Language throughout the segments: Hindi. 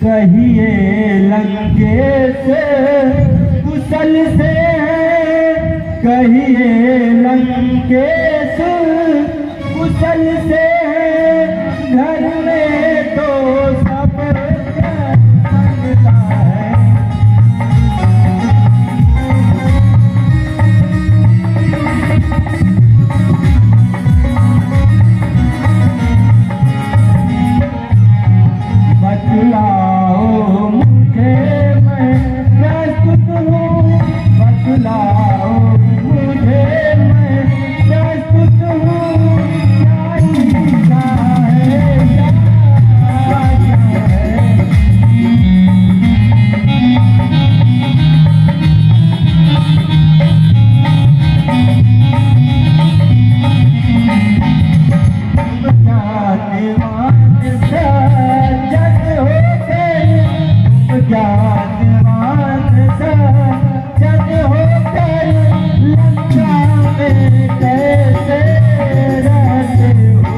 कहिए लंकेश कुशल से है, कहिए लंकेश कुशल से है, घर में तो सब संगता है। बतलाओ मुझे मैं प्रस्तुत हूँ, बतलाओ मुझे मैं प्रस्तुत हूँ, क्या लिखा है क्या है। ज्ञानवान सज्जन होकर लंका में कैसे रहते हो।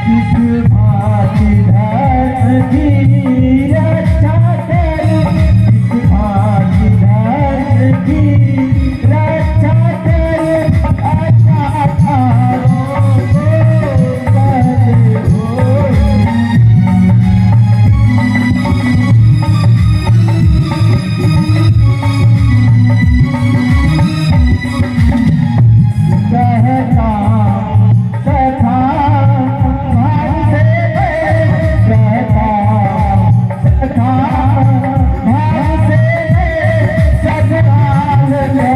किस भांति धर्म की रक्षा करे, किस भांति धर्म की रक्षा करे, अचारों को कहते हो। कहता सखा भाग से मैं, कहता सखा भाग से मैं, सजराल लो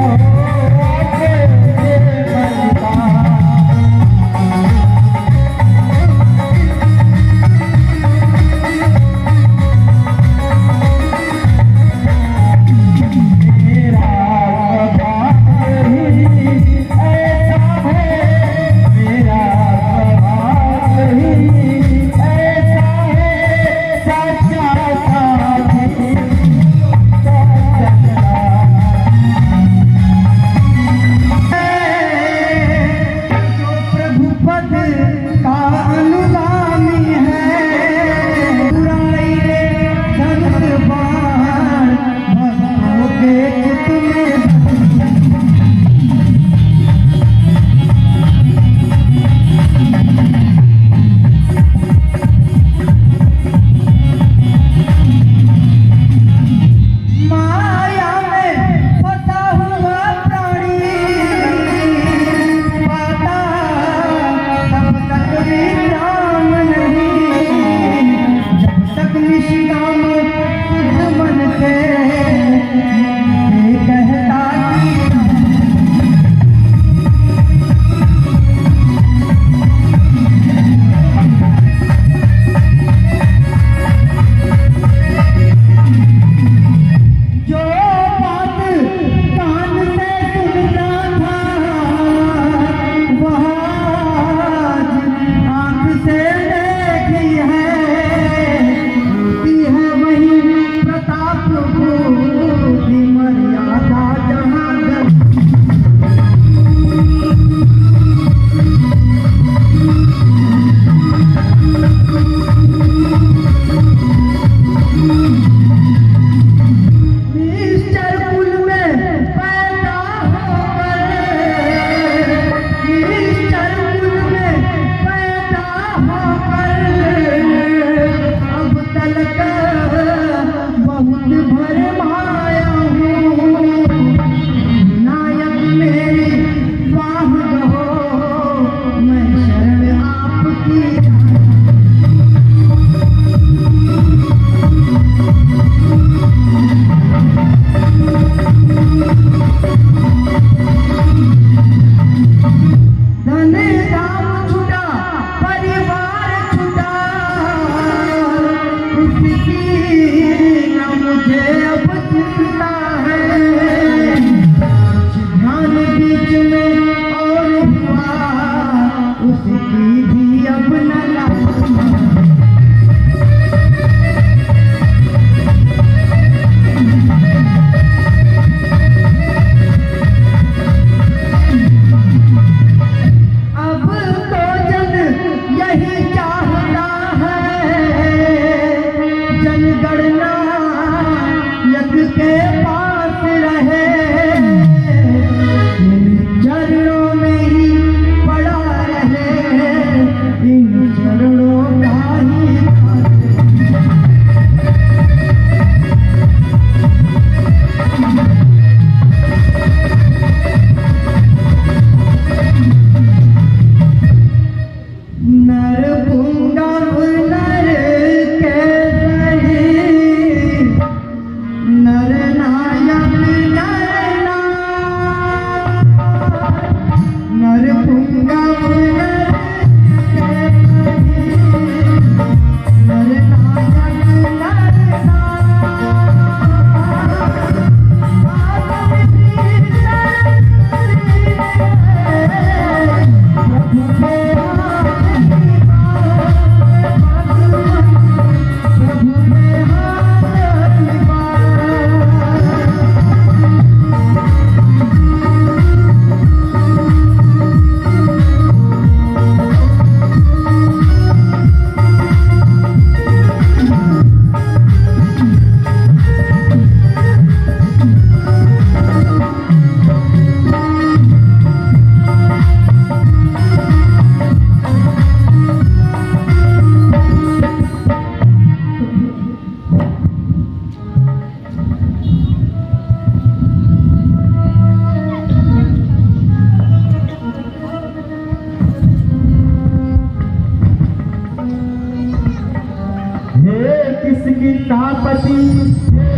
पति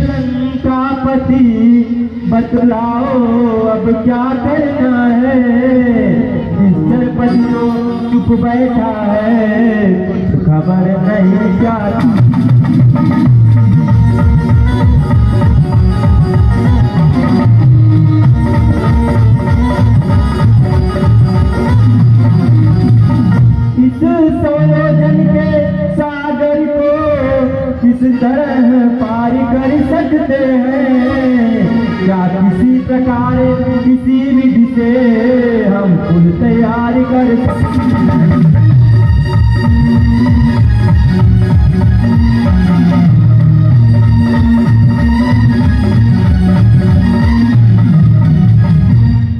लंकापति, बतलाओ अब क्या करना है। निश्चरपति तो चुप बैठा है, कुछ खबर नहीं क्या। इस सोजन के सागर को किस तरह पार कर सकते हैं, क्या किसी प्रकार किसी विधि से हम पुल तैयार कर सकते हैं।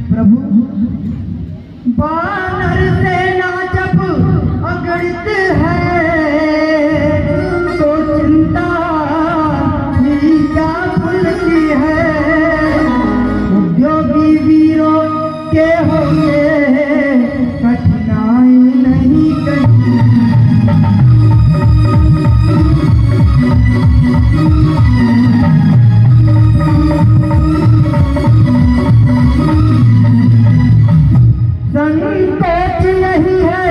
प्रभु बानर सेना जब अगणित है, तो चिंता भी क्या पुल की है। उद्योगी वीरों के होंगे कठिनाई नहीं कहीं। संकोच नहीं है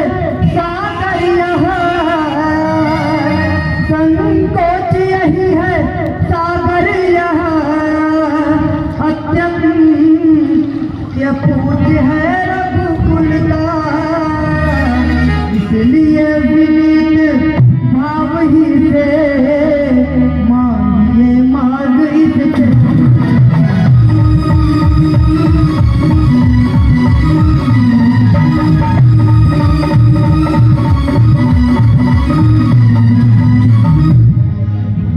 सागर यहाँ, संकोच यही है सागर यहाँ। अत्यंत पूज्य है रघुकुल का, इसलिए विनीत भाव ही से मांगिए मार्ग इससे।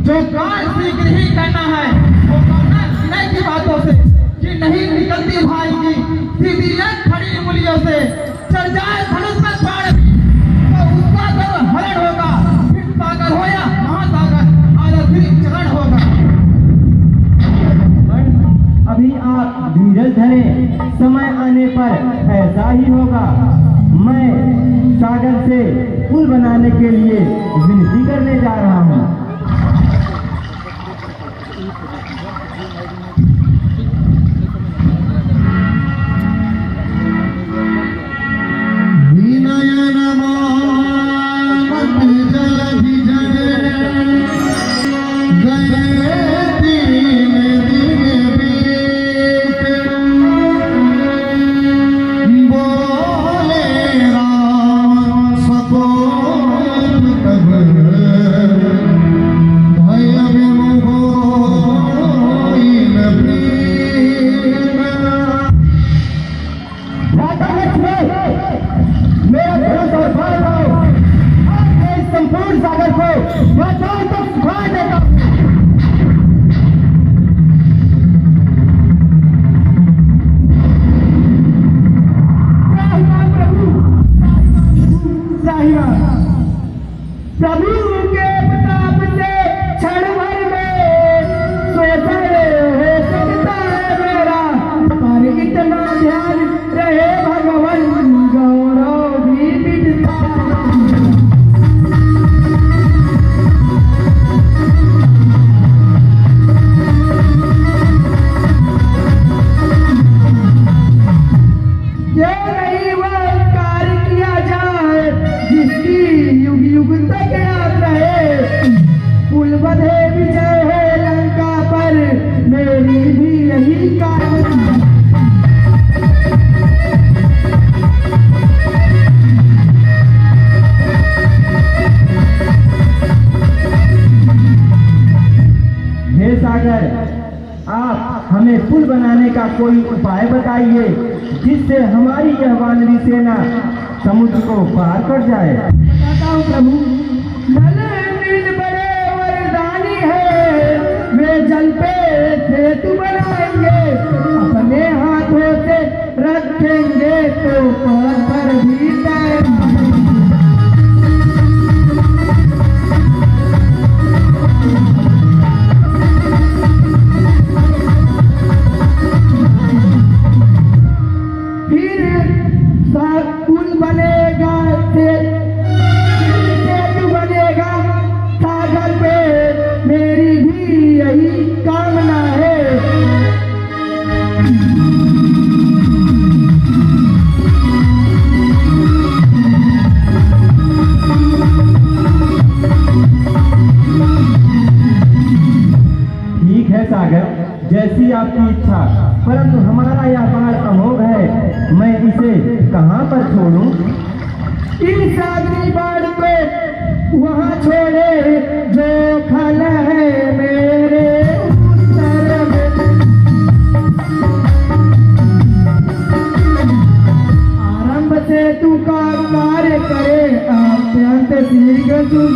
जो कार्य शीघ्र ही करना है वो करना नहीं की बातों से, कि नहीं निकलती भाई की सीधी एक खड़ी उंगलियों से। चढ़ जाए धनुष में बाण तो उसका तो हरण होगा, फिर सागर हो या महासागर, आधा फिर चरण होगा। अभी आप धीरज धरें, समय आने पर ऐसा ही होगा। मैं सागर से पुल बनाने के लिए विनती करने जा रहा हूँ। संपूर्ण सागर को बचाओ तो सुखा देता हूं। प्रभु के प्रताप से क्षण भर में सोचा हो सकता है मेरा, पर इतना ध्यान रहे भगवान गौरव भी मिटता। आप हमें पुल बनाने का कोई उपाय बताइए, जिससे हमारी यह वानरी सेना समुद्र को पार कर जाए। बताता हूँ प्रभु, नल नील बड़े वरदानी है, वे जल पे सेतु बनाएंगे, अपने हाथों से रखेंगे तो पत्थर भी तैरेंगे। पुल बनेगा, सेतु बनेगा सागर पे, मेरी भी या बाण अमोघ है, मैं इसे कहाँ पर छोड़ूं? इन सागरी बाण को वहाँ छोड़े जो खल है मेरे उत्तर में। आरंभ से तू का कार्य करे, अत्यंत शीघ्र तू